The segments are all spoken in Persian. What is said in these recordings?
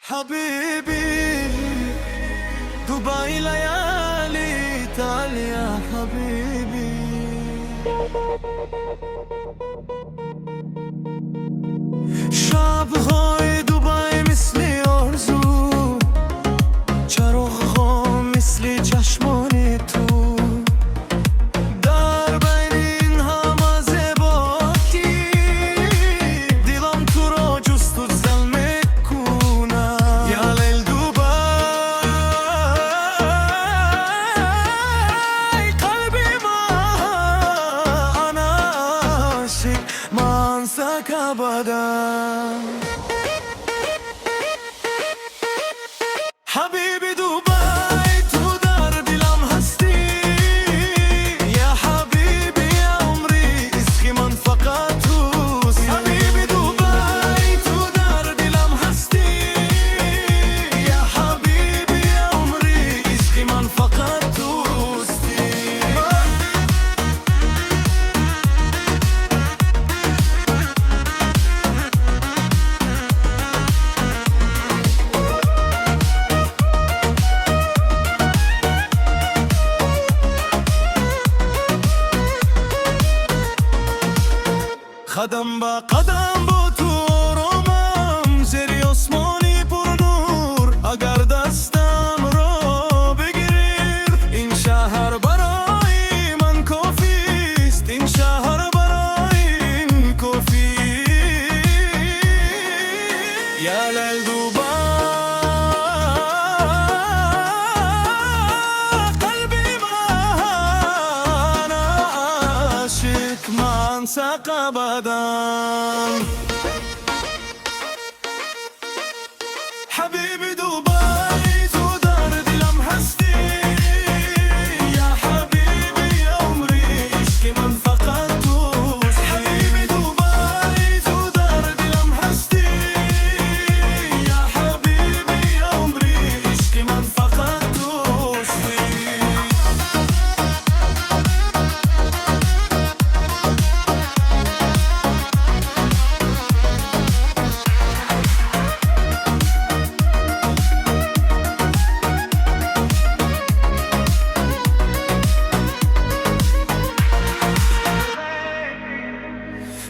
حبيبي دبي ليالي، تعال يا حبيبي. شب‌های دبی مثل آرزو، چراغ‌ها مثل چشمان تو، در بین این همه زیبایی دلم تو را جستجو میکنه. یا لیل دبی قلبی من عاشق ما انساك ابدا. حبيبي دبي تو در دلم هستی، یا حبیبی یا عمری عشق من فقط توست. حبیبی دبی تو در دلم هستی، یا حبیبی یا عمری عشق من فقط توستی. قدم با قدم با تو آرامم، زیر آسمانی پر نور. اگر دستم را بگیری این شهر برای من کافیست، این شهر برای من کافی. یا لیل دبی قلبی من عاشق ما انساك ابدا. حبيبي دبي تو در دلم هستی، یا حبیبی یا عمری عشق من فقط توست. حبیبی دبی تو در دلم هستی، یا حبیبی یا عمری عشق من فقط توستی.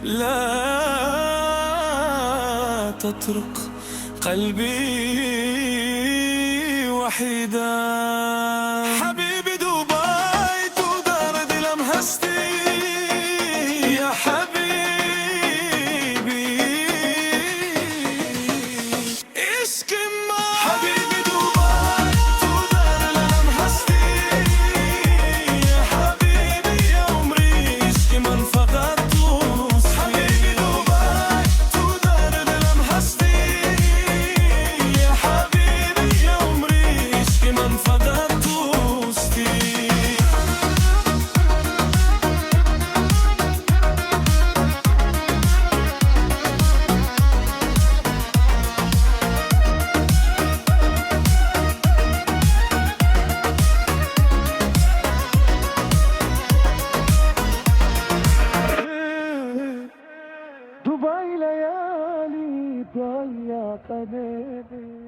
لا تترك قلبي وحيدا. حبيبي دبي تو در دلم هستی، یا حبيبي عشق ما. حبيبي دبي تو در دلم هستی، یا حبيبي یا عمری عشق من فقط توست. حبيبي دبي تو در دلم هستی، یا حبيبي یا عمری عشق من فقط توستی. دبي ليالي ضيع قلبي.